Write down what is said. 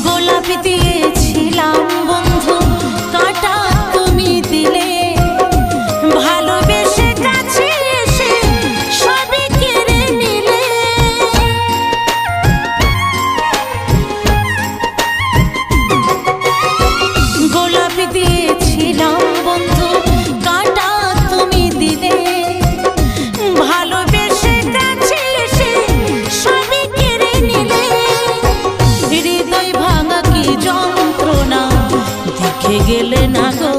গোলাপ দিয়েছিলাম বন্ধু, কাঁটা তুমি দিলে, ভালোবেসে কাছে এসে সবই কেড়ে নিলে। গোলাপ দিয়েছিলাম বন্ধু, কাঁটা তুমি দিলে, ভালোবেসে কাছে এসে সবই কেড়ে নিলে। হৃদয় ভাঙা কি যন্ত্রণা দেখে গেলে না গো।